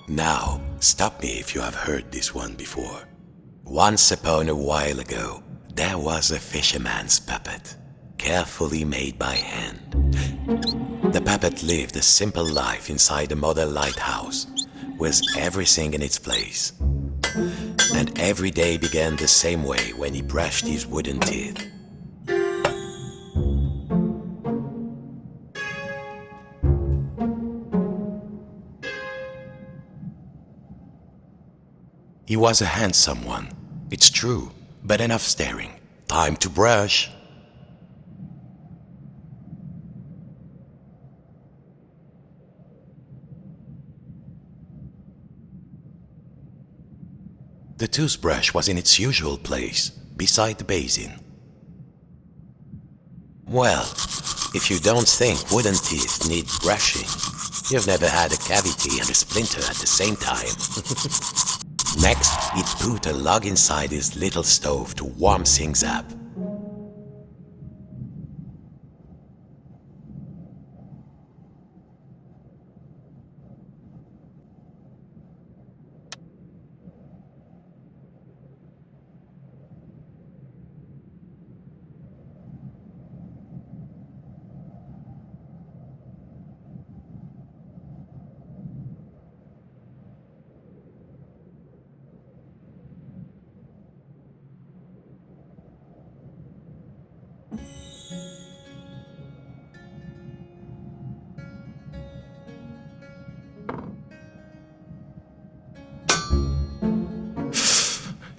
Now, stop me if you have heard this one before. Once upon a while ago, there was a fisherman's puppet, carefully made by hand. The puppet lived a simple life inside a model lighthouse, with everything in its place. And every day began the same way when he brushed his wooden teeth. He was a handsome one, it's true, but enough staring. Time to brush. The toothbrush was in its usual place, beside the basin. Well, if you don't think wooden teeth need brushing, you've never had a cavity and a splinter at the same time. Next, he'd put a log inside his little stove to warm things up.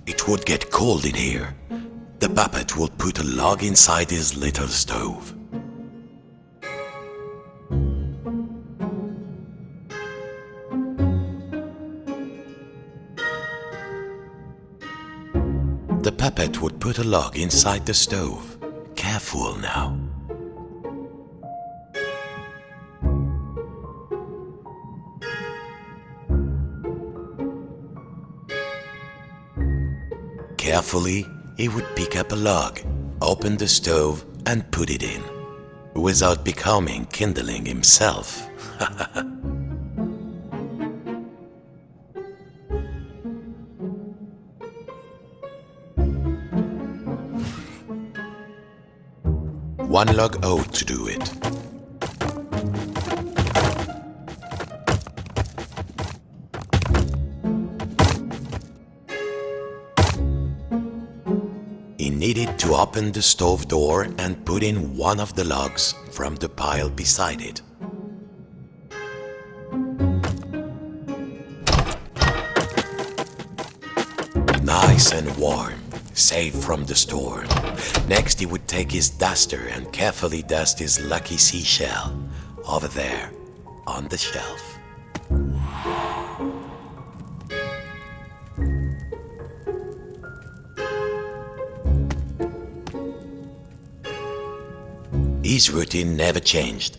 It would get cold in here. The puppet would put a log inside his little stove. The puppet would put a log inside the stove. Careful now. Carefully, he would pick up a log, open the stove, and put it in, without becoming kindling himself. One log ought to do it. He needed to open the stove door and put in one of the logs from the pile beside it. Nice and warm, safe from the storm. Next he would take his duster and carefully dust his lucky seashell over there on the shelf. His routine never changed.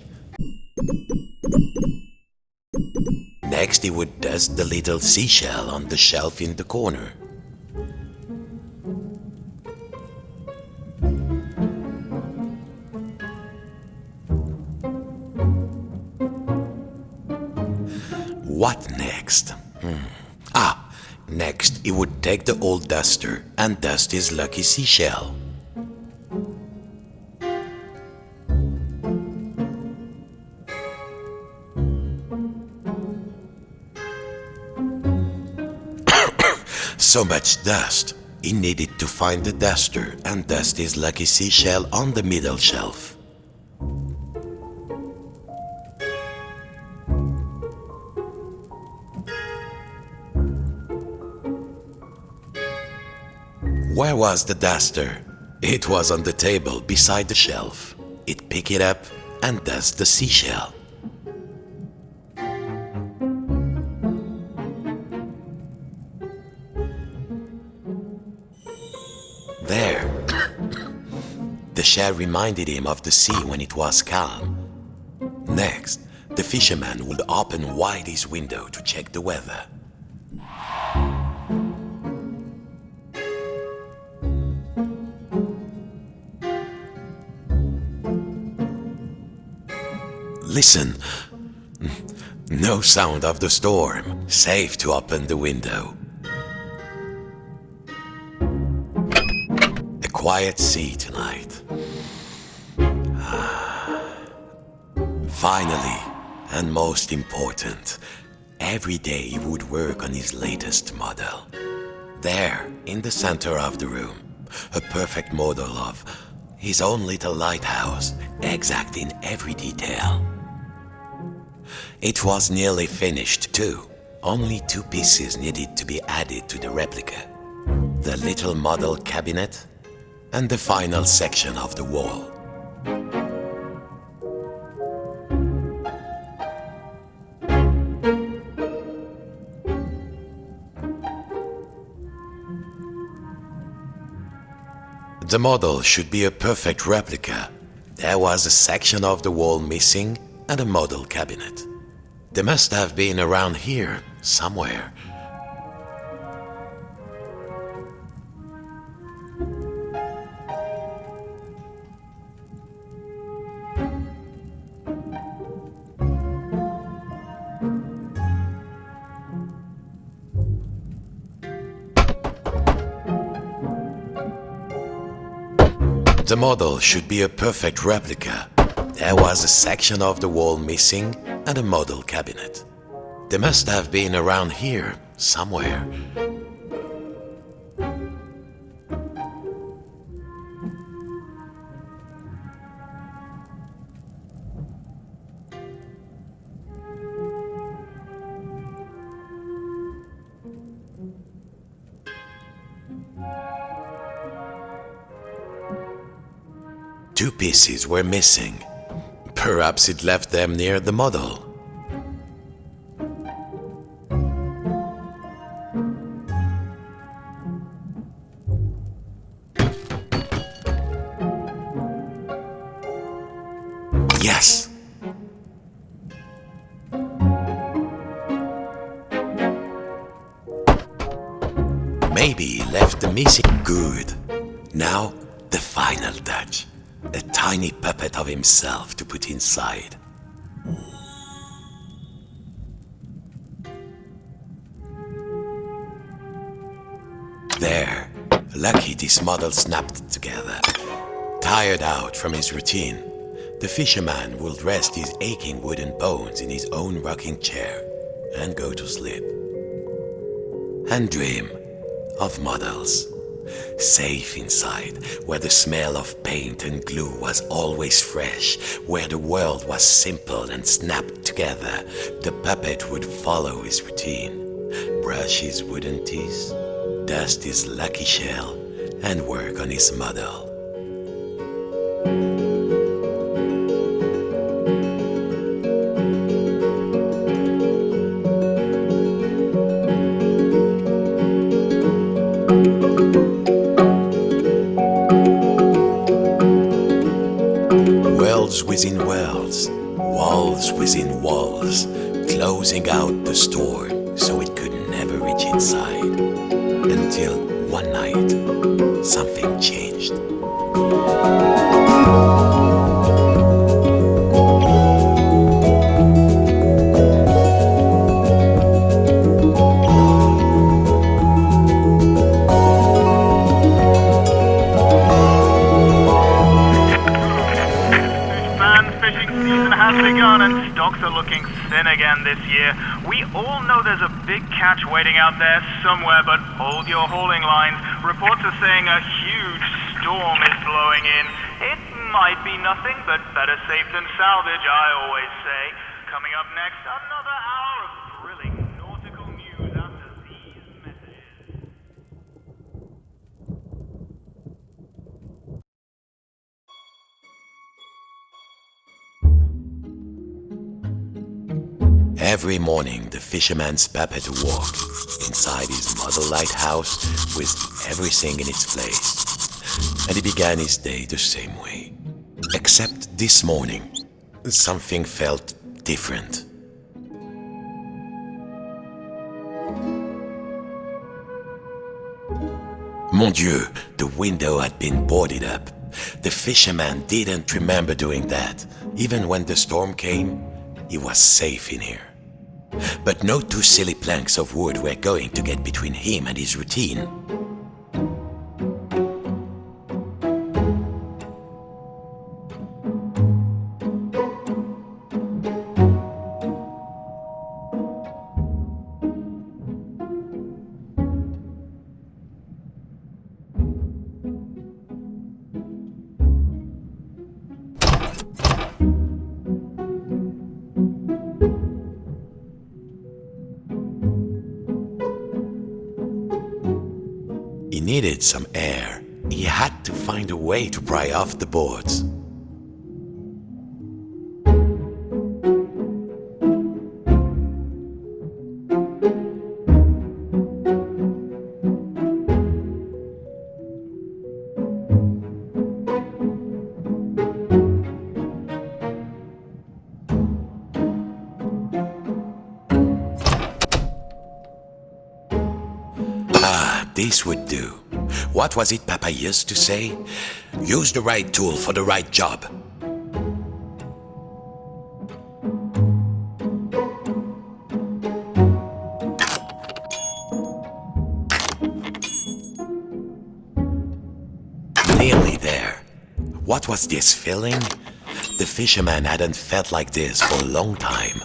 Next he would dust the little seashell on the shelf in the corner. What next? Next he would take the old duster and dust his lucky seashell. So much dust, he needed to find the duster and dust his lucky seashell on the middle shelf. Where was the duster? It was on the table beside the shelf. He'd pick it up and dust the seashell. There. The shell reminded him of the sea when it was calm. Next, the fisherman would open wide his window to check the weather. Listen, No sound of the storm. Safe to open the window. A quiet sea tonight. Finally, and most important, every day he would work on his latest model. There, in the center of the room, a perfect model of his own little lighthouse, exact in every detail. It was nearly finished too. Only 2 pieces needed to be added to the replica. The little model cabinet and the final section of the wall. The model should be a perfect replica. There was a section of the wall missing and a model cabinet. They must have been around here, somewhere. The model should be a perfect replica. There was a section of the wall missing and a model cabinet. They must have been around here, somewhere. Two pieces were missing. Perhaps it left them near the model. Yes! Maybe he left the missing. Good. Now, the final touch. A tiny puppet of himself to put inside. There. Lucky this model snapped together. Tired out from his routine, the fisherman would rest his aching wooden bones in his own rocking chair and go to sleep. And dream of models. Safe inside, where the smell of paint and glue was always fresh, where the world was simple and snapped together, the puppet would follow his routine, brush his wooden teeth, dust his lucky shell, and work on his model. Worlds within worlds, walls within walls, closing out the storm so it could never reach inside. Until one night, something changed. And stocks are looking thin again this year. We all know there's a big catch waiting out there somewhere, but hold your hauling lines. Reports are saying a huge storm is blowing in. It might be nothing, but better safe than salvage, I always say. Coming up next, another hour of thrilling nautical news after these messages. Every morning, the fisherman's puppet walked inside his model lighthouse with everything in its place. And he began his day the same way. Except this morning, something felt different. Mon Dieu, the window had been boarded up. The fisherman didn't remember doing that, even when the storm came. he was safe in here. But no two silly planks of wood were going to get between him and his routine. He needed some air. He had to find a way to pry off the boards. This would do. What was it Papa used to say? Use the right tool for the right job. Nearly there. What was this feeling? The fisherman hadn't felt like this for a long time.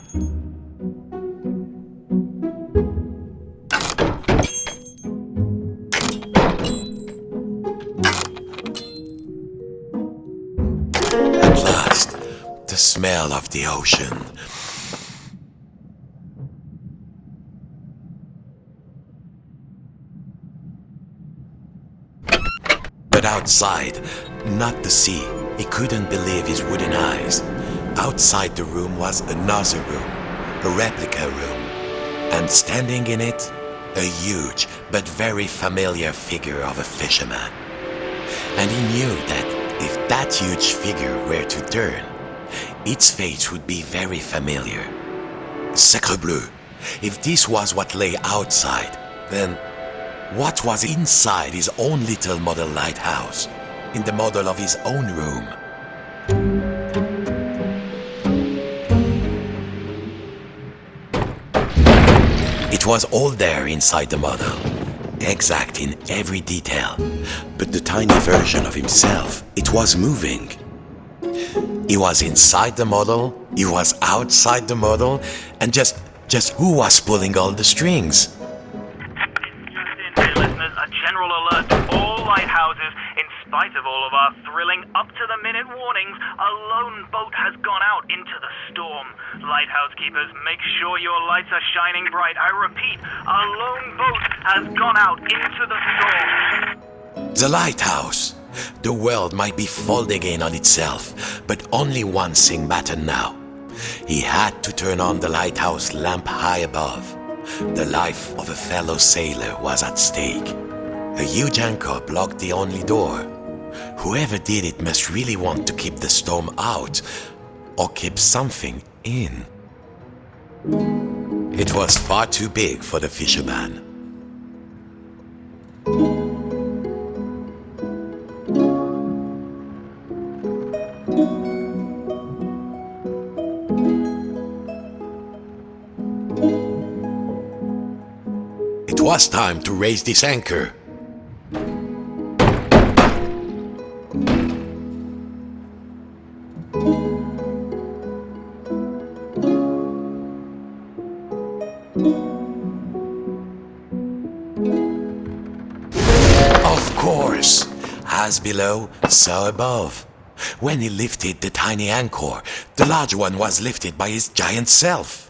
The smell of the ocean. But outside, not the sea. He couldn't believe his wooden eyes. Outside the room was another room, a replica room. And standing in it, a huge but very familiar figure of a fisherman. And he knew that if that huge figure were to turn, its face would be very familiar. Sacre bleu! If this was what lay outside, then what was inside his own little model lighthouse, in the model of his own room? It was all there inside the model, exact in every detail, but the tiny version of himself, it was moving. He was inside the model, he was outside the model, and just who was pulling all the strings? Dear listeners, a general alert to all lighthouses. In spite of all of our thrilling up-to-the-minute warnings, a lone boat has gone out into the storm. Lighthouse keepers, make sure your lights are shining bright. I repeat, a lone boat has gone out into the storm. The lighthouse. The world might be folding in on itself, but only one thing mattered now. He had to turn on the lighthouse lamp high above. The life of a fellow sailor was at stake. A huge anchor blocked the only door. Whoever did it must really want to keep the storm out, or keep something in. It was far too big for the fisherman. It was time to raise this anchor. Of course, as below, so above. When he lifted the tiny anchor, the large one was lifted by his giant self.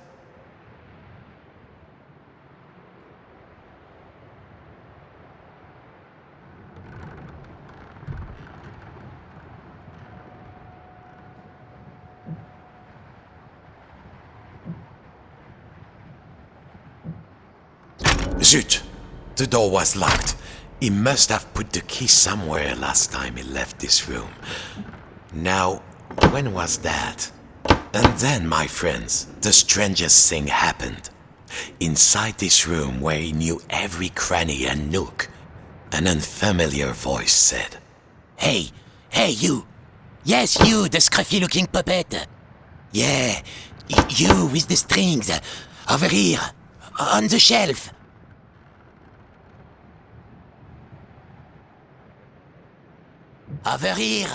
Zut! The door was locked. He must have put the key somewhere last time he left this room. Now, when was that? And then, my friends, the strangest thing happened. Inside this room where he knew every cranny and nook, an unfamiliar voice said, Hey, you! Yes, you, the scruffy-looking puppet! "Yeah, You with the strings. Over here. On the shelf. Over here.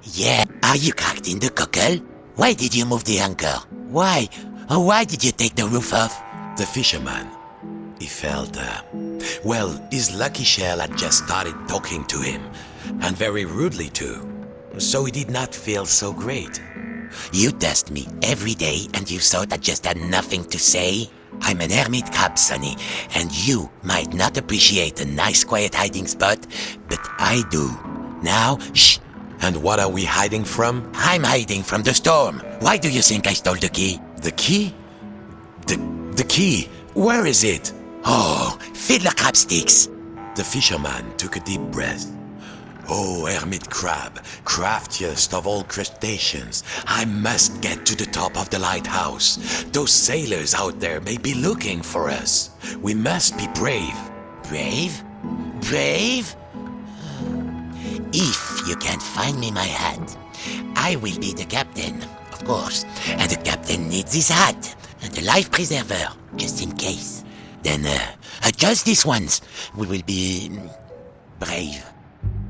Yeah, are you cracked in the cockle? Why did you move the anchor? Why? Why did you take the roof off? The fisherman, he felt, well, his lucky shell had just started talking to him, and very rudely too, so he did not feel so great. You test me every day and you thought I just had nothing to say? I'm an hermit crab, Sonny, and you might not appreciate a nice quiet hiding spot, but I do. Now, shh. And what are we hiding from? I'm hiding from the storm. Why do you think I stole the key? The key? The key? Where is it? Oh, fiddler crab sticks. The fisherman took a deep breath. Oh, hermit crab, craftiest of all crustaceans, I must get to the top of the lighthouse. Those sailors out there may be looking for us. We must be brave. Brave? Brave? If you can't find me my hat, I will be the captain, of course. And the captain needs his hat and a life preserver, just in case. Then, just this once, we will be brave.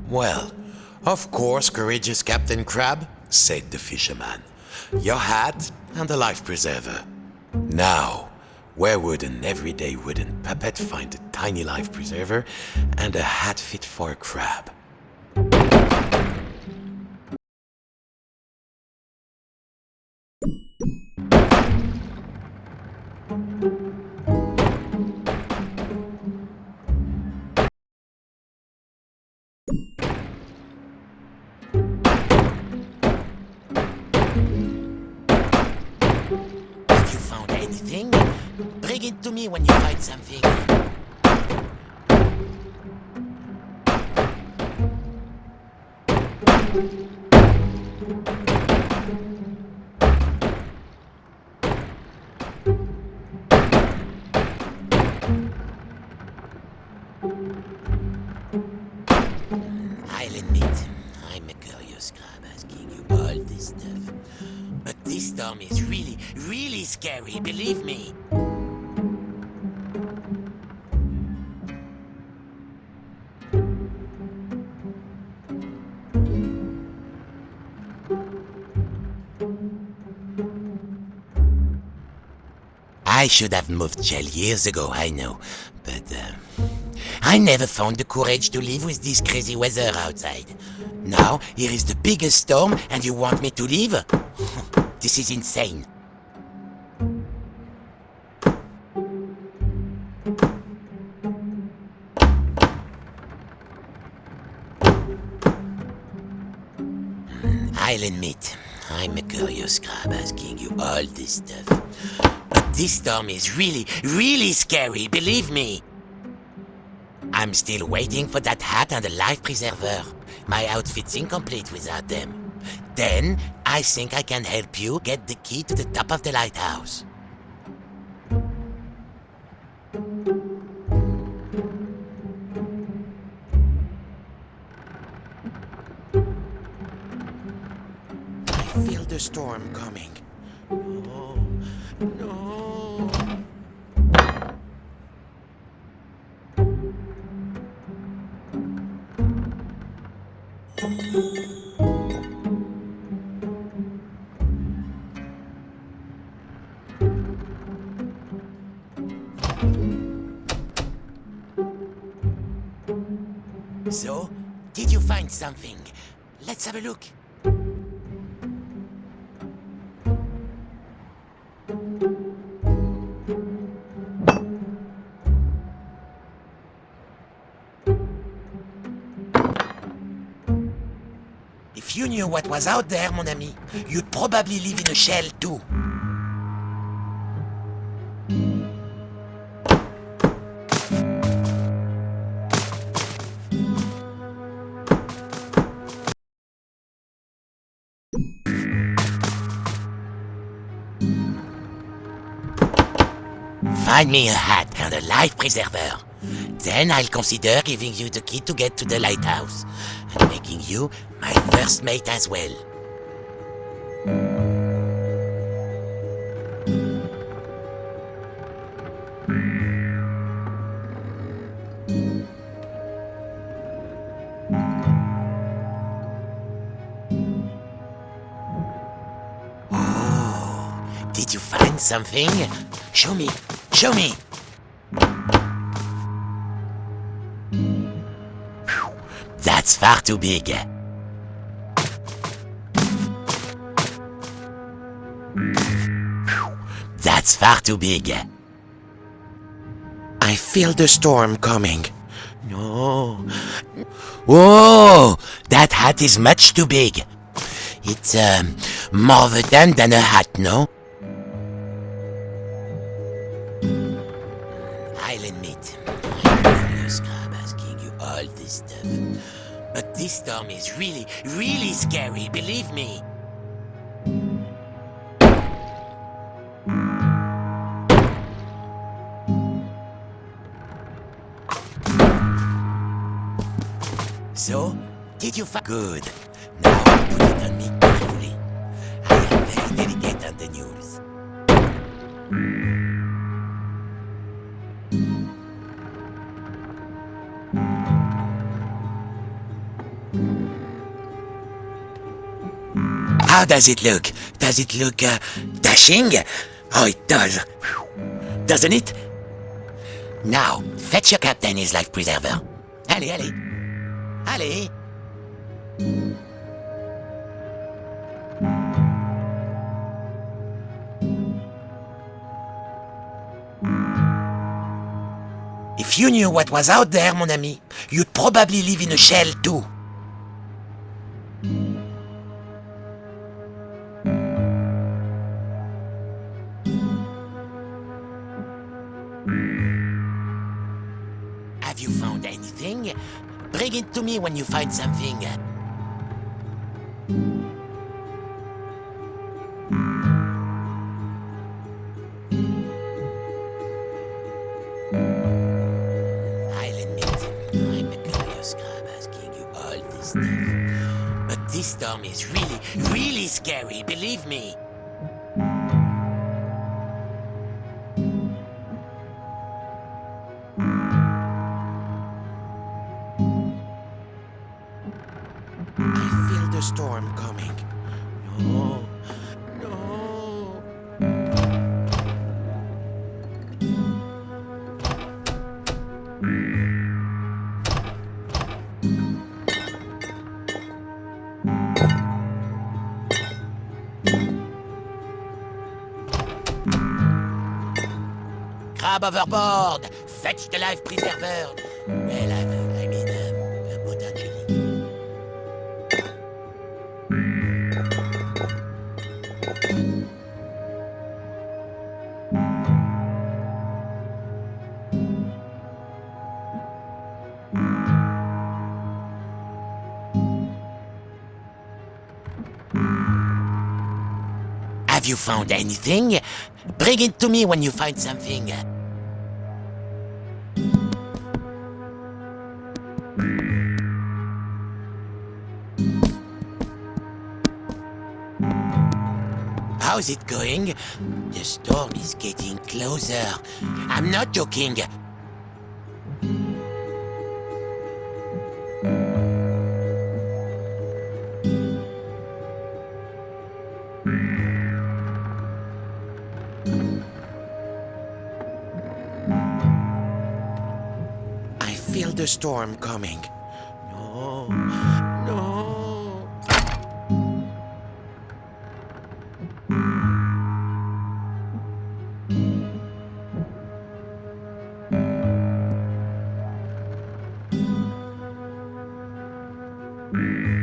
Well, of course, courageous Captain Crab, said the fisherman. Your hat and a life preserver. Now, where would an everyday wooden puppet find a tiny life preserver and a hat fit for a crab? Have you found anything? Bring it to me when you find something. I'll admit, I'm a curious crab asking you all this stuff. But this storm is really, really scary, believe me. I should have moved shell years ago, I know. But, I never found the courage to live with this crazy weather outside. Now, here is the biggest storm and you want me to leave? This is insane. I'll admit, I'm a curious crab asking you all this stuff. But this storm is really, really scary, believe me. I'm still waiting for that hat and a life preserver. My outfit's incomplete without them. Then, I think I can help you get the key to the top of the lighthouse. I feel the storm coming. Oh, no. So, did you find something? Let's have a look. If you knew what was out there, mon ami, you'd probably live in a shell too. Find me a hat and a life preserver. Then I'll consider giving you the key to get to the lighthouse, and making you my first mate as well. Oh, did you find something? Show me, show me! That's far too big. That's far too big. I feel the storm coming. No. Whoa! That hat is much too big. It's, more of a tent than a hat, no? I'll admit, I'm curious crab asking you all this stuff. But this storm is really scary, believe me. So, did you find... Good. Now put it on me carefully. I am very delicate on the news. How does it look? Does it look, dashing? Oh, it does. Doesn't it? Now, fetch your captain his life preserver. Allez, allez. Allez. If you knew what was out there, mon ami, you'd probably live in a shell too. Have you found anything? Bring it to me when you find something. I'll admit, I'm a curious crab asking you all this stuff. But this storm is really scary, believe me. I feel the storm coming. No, no. Crab overboard! Fetch the life preserver! Well, I mean, potentially. Have you found anything? Bring it to me when you find something. How's it going? The storm is getting closer. I'm not joking. I feel the storm coming. No, no.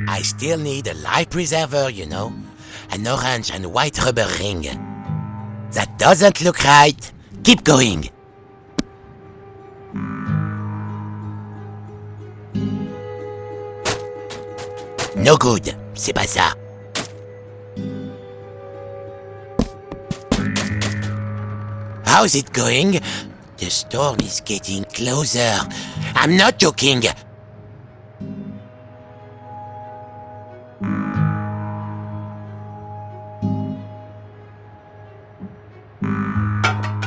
I still need a life preserver, you know. An orange and white rubber ring. That doesn't look right. Keep going. No good. C'est pas ça. How's it going? The storm is getting closer. I'm not joking.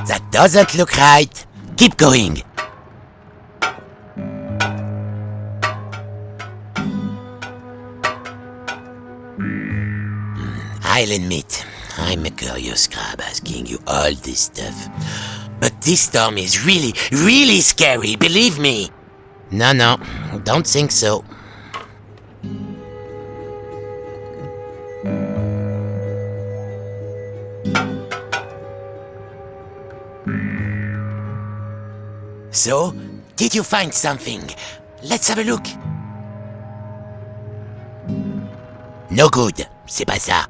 That doesn't look right. Keep going. I'll admit, I'm a curious crab asking you all this stuff. But this storm is really, really scary, believe me. No, don't think so. So, did you find something? Let's have a look. No good, c'est pas ça.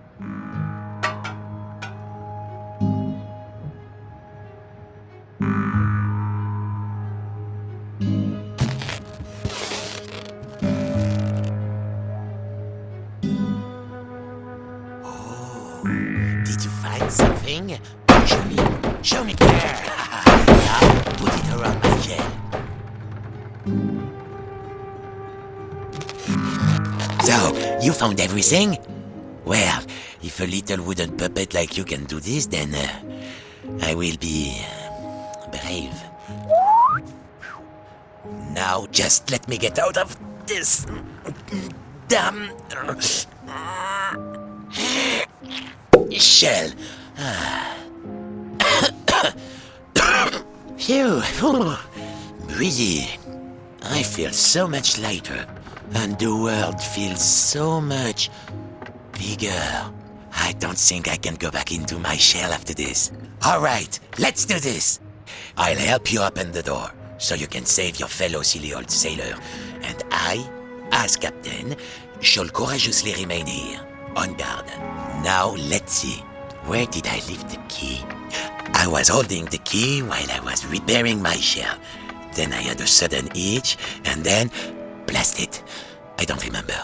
Did you find something? Show me there. Now, put it around my shell. So, you found everything? Well, if a little wooden puppet like you can do this, then I will be brave. Now, just let me get out of this damn shell. Phew. Breezy. I feel so much lighter, and the world feels so much bigger. I don't think I can go back into my shell after this. All right, let's do this. I'll help you open the door, so you can save your fellow silly old sailor. And I, as captain, shall courageously remain here, on guard. Now, let's see. Where did I leave the key? I was holding the key while I was repairing my shell. Then I had a sudden itch, and then... blast it. I don't remember.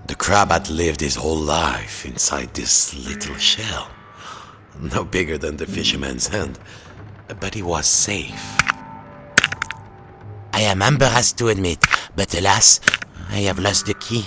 The crab had lived his whole life inside this little shell. No bigger than the fisherman's hand. But he was safe. I am embarrassed to admit, but alas, I have lost the key.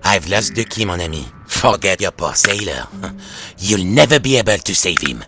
I've lost the key, mon ami. Forget your poor sailor. You'll never be able to save him.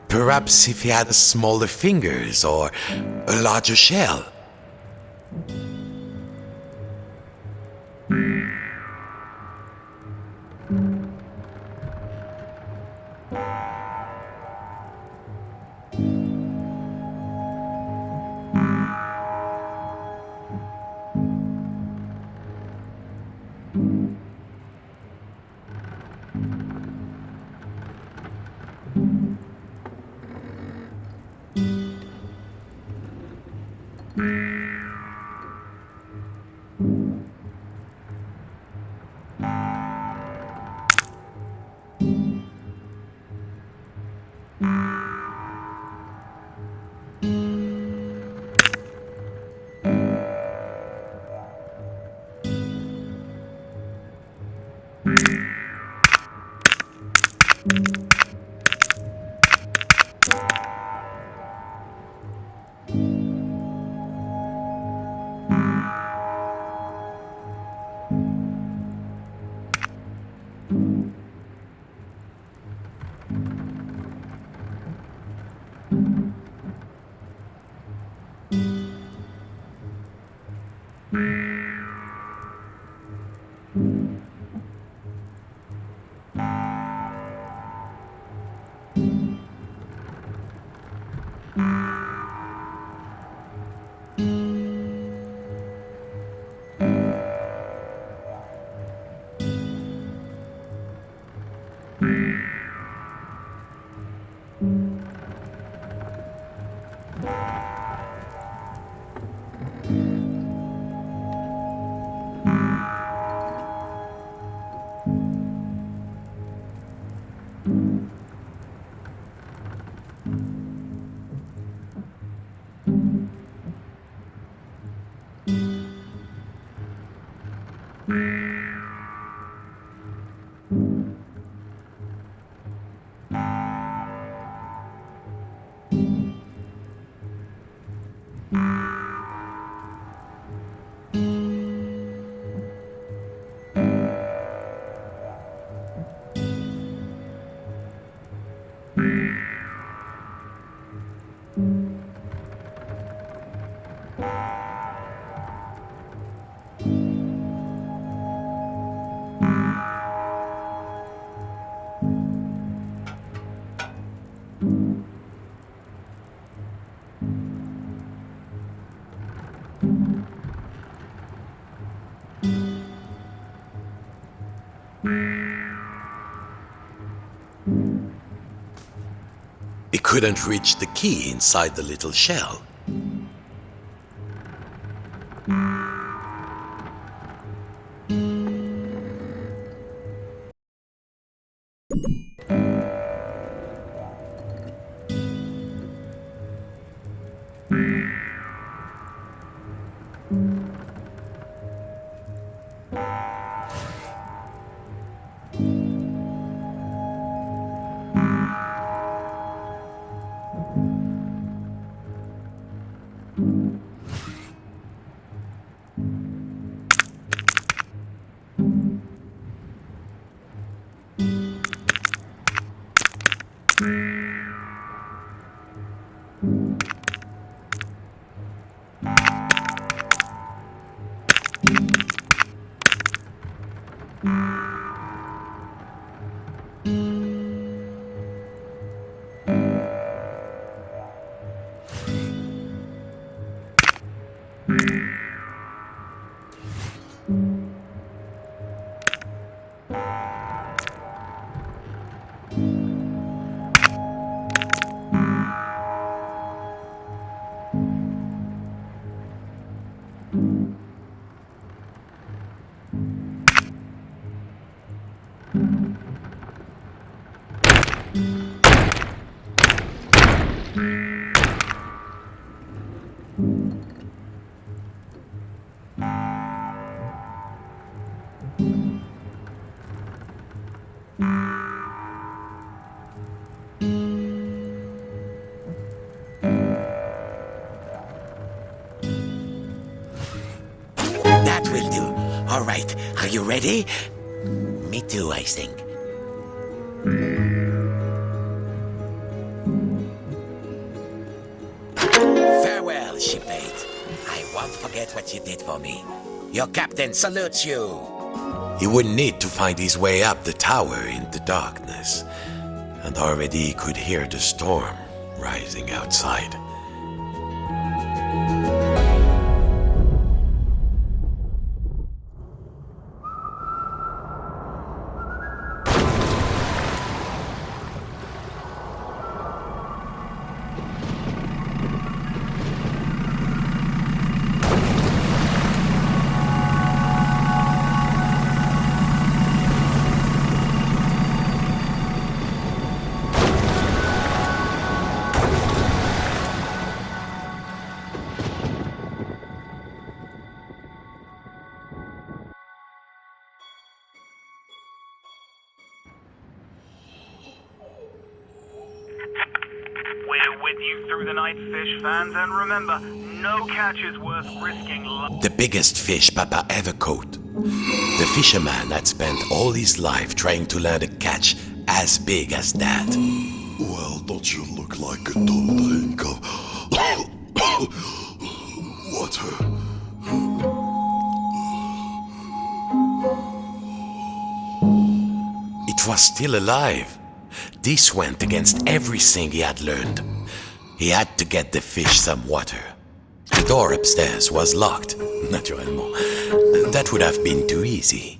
Perhaps if he had smaller fingers or a larger shell. He couldn't reach the key inside the little shell. That will do. All right, are you ready? Me too, I think. Farewell, shipmate. I won't forget what you did for me. Your captain salutes you. He would need to find his way up the tower in the darkness, and already he could hear the storm rising outside. We're with you through the night, fish fans, and remember, no catch is worth risking The biggest fish Papa ever caught. The fisherman had spent all his life trying to land a catch as big as that. Well, don't you look like a dumb drink of water? It was still alive. This went against everything he had learned. He had to get the fish some water. The door upstairs was locked, naturellement. That would have been too easy.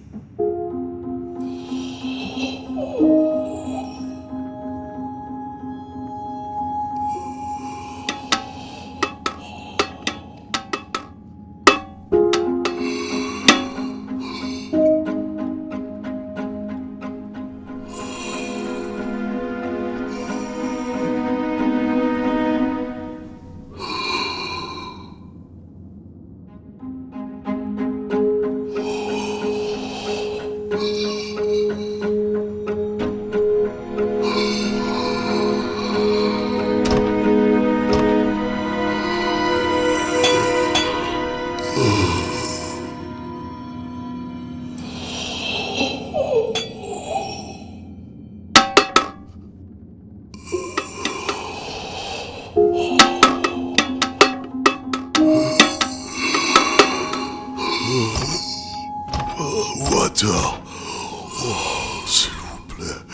Water. Oh, s'il vous plaît.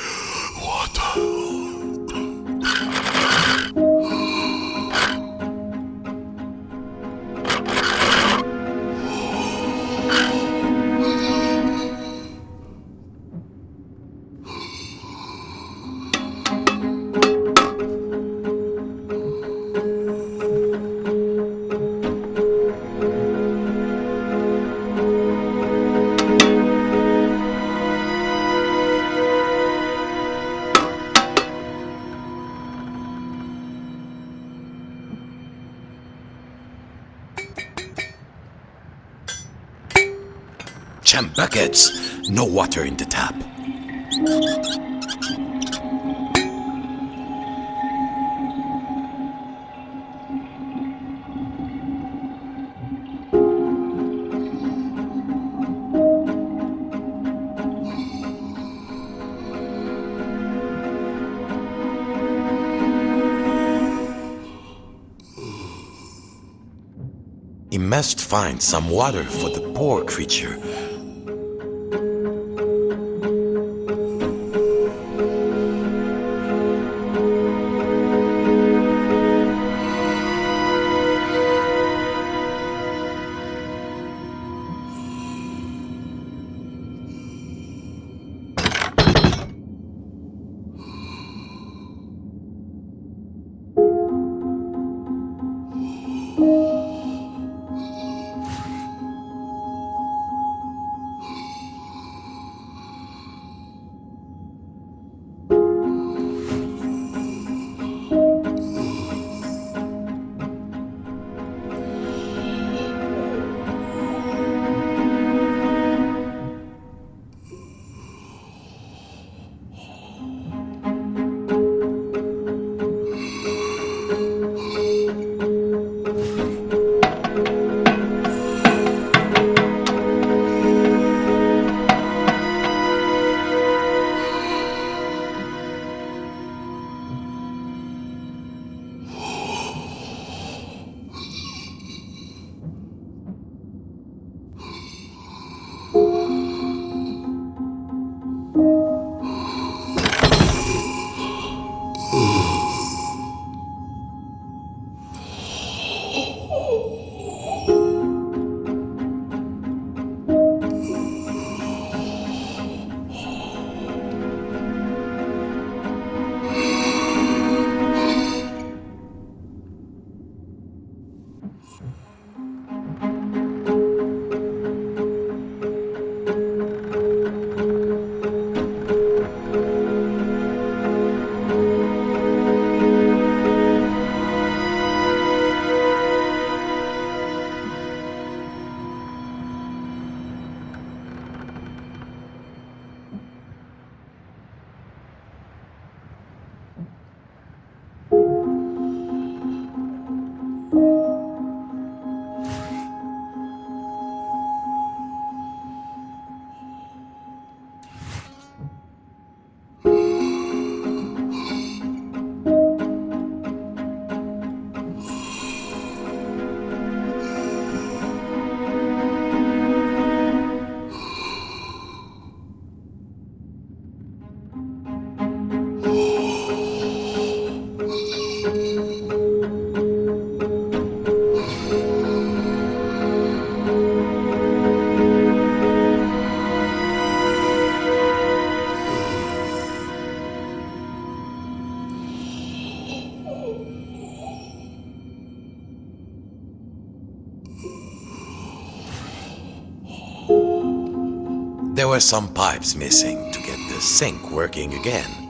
Water. Jam buckets! No water in the tap. He must find some water for the poor creature. there were some pipes missing to get the sink working again.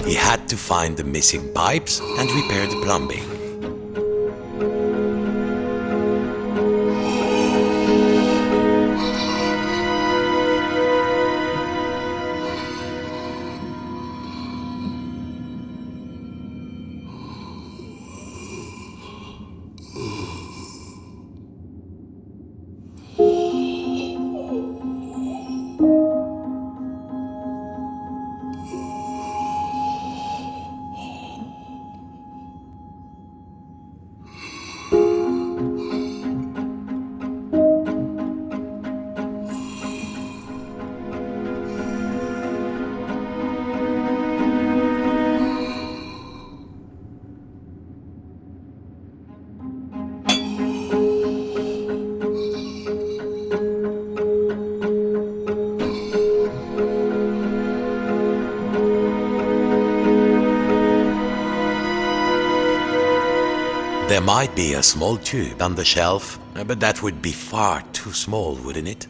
He had to find the missing pipes and repair the plumbing. There might be a small tube on the shelf, but that would be far too small, wouldn't it?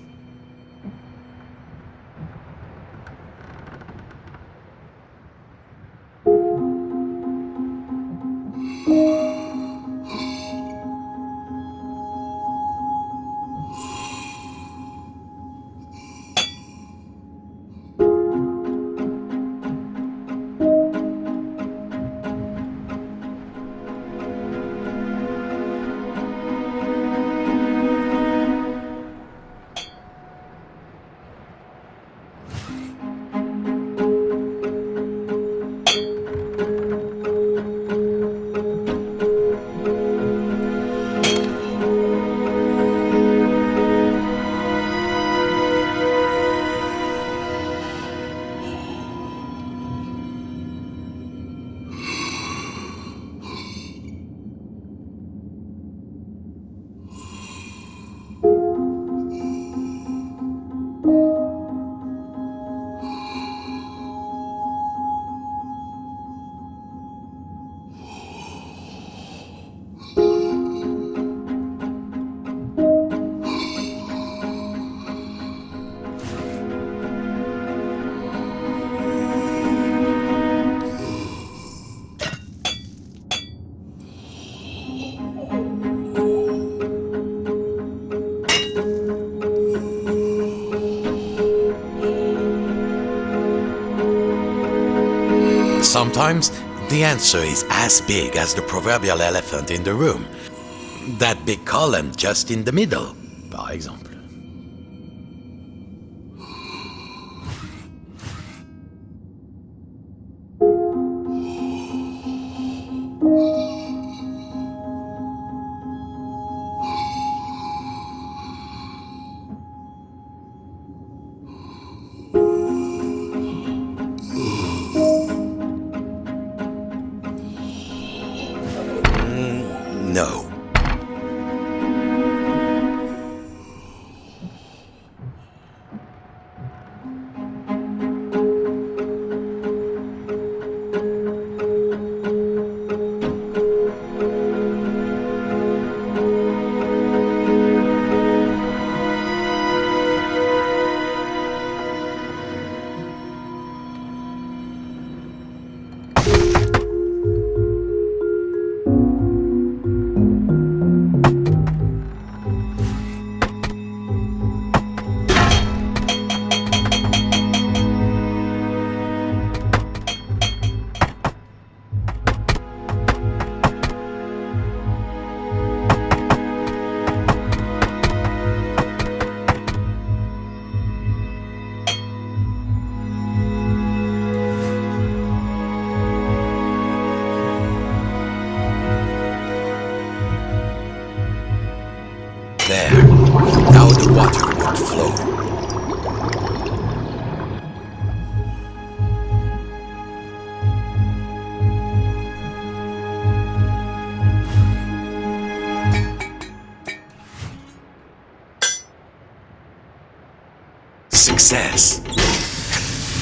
Sometimes the answer is as big as the proverbial elephant in the room. That big column just in the middle, par exemple. No. There. Now the water would flow. Success.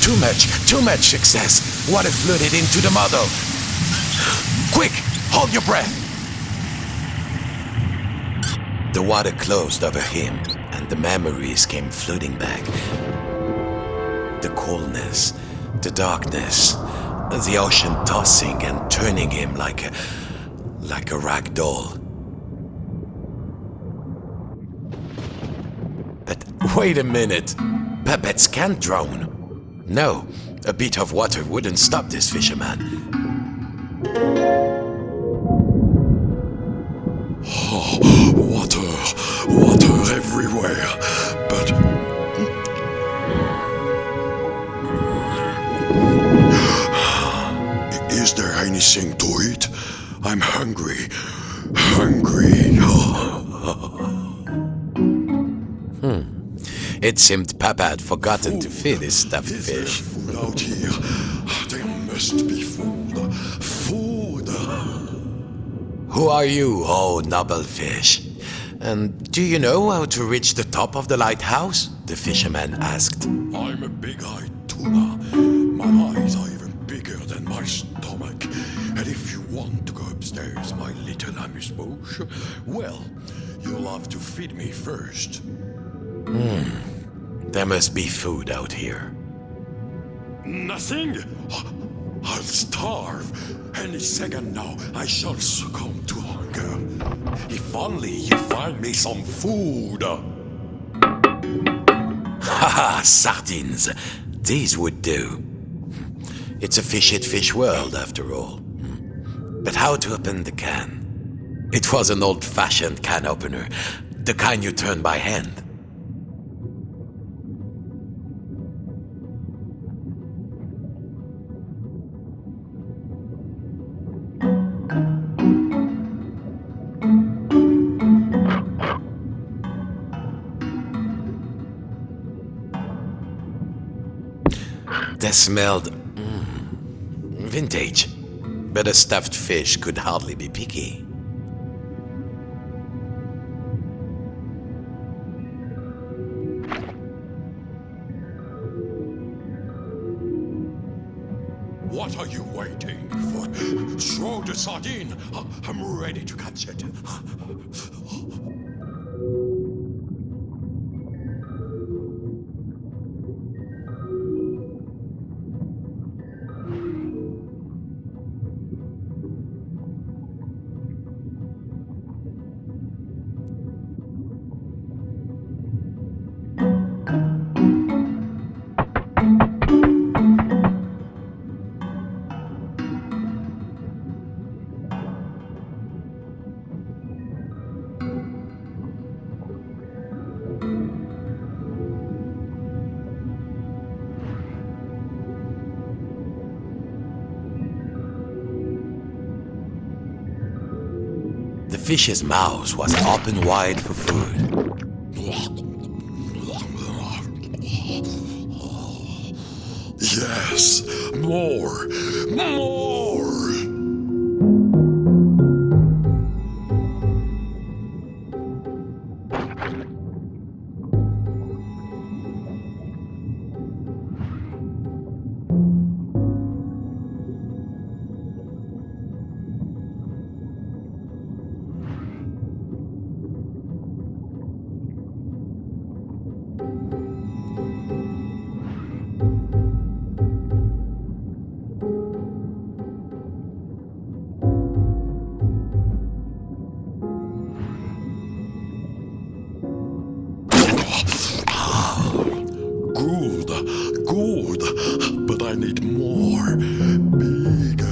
Too much success. Water flooded into the model. Quick, hold your breath. The water closed over him, and the memories came flooding back. The coldness, the darkness, the ocean tossing and turning him like a rag doll. But wait a minute, puppets can't drown. No, a bit of water wouldn't stop this fisherman. Water everywhere, but is there anything to eat? I'm hungry. It seemed Papa had forgotten to feed his stuffed Is there fish. food out here? There must be food. Food. Who are you, oh noble fish? And do you know how to reach the top of the lighthouse? The fisherman asked. I'm a big-eyed tuna. My eyes are even bigger than my stomach. And if you want to go upstairs, my little amuse-bouche, well, you'll have to feed me first. There must be food out here. Nothing? I'll starve. Any second now, I shall succumb to hunger. If only you find me some food. Haha, sardines. These would do. It's a fish-eat-fish world, after all. But how to open the can? It was an old-fashioned can opener, the kind you turn by hand. They smelled vintage, but a stuffed fish could hardly be picky. What are you waiting for? Throw the sardine. I'm ready to catch it. fish's mouth was open wide for food. Yes, more, more. Good, good, but I need more, bigger.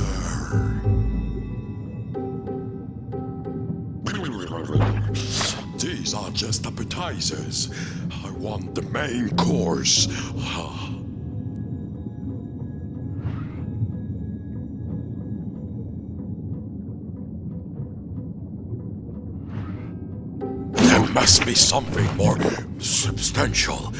These are just appetizers. I want the main course. There must be something more substantial.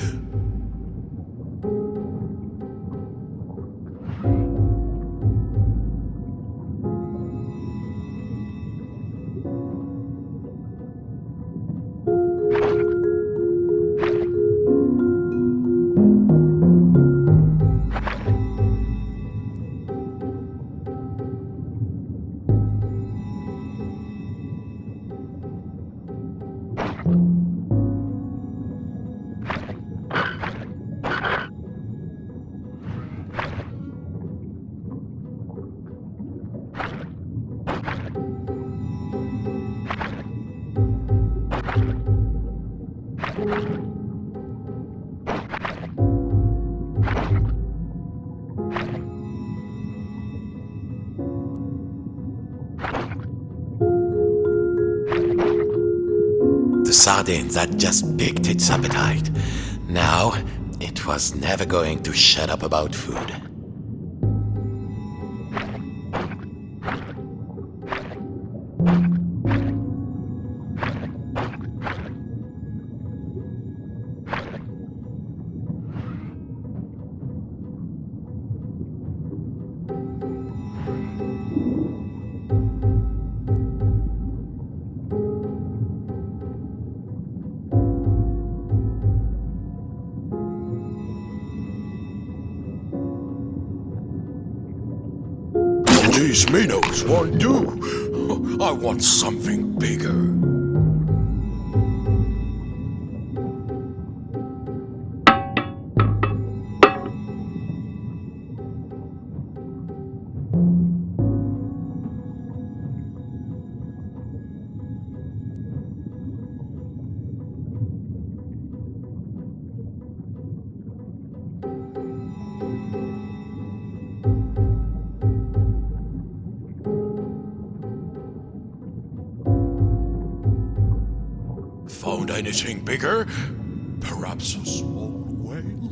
The sardine that just piqued its appetite. Now, it was never going to shut up about food. These minnows won't do. I want something bigger. Found anything bigger? Perhaps a small whale?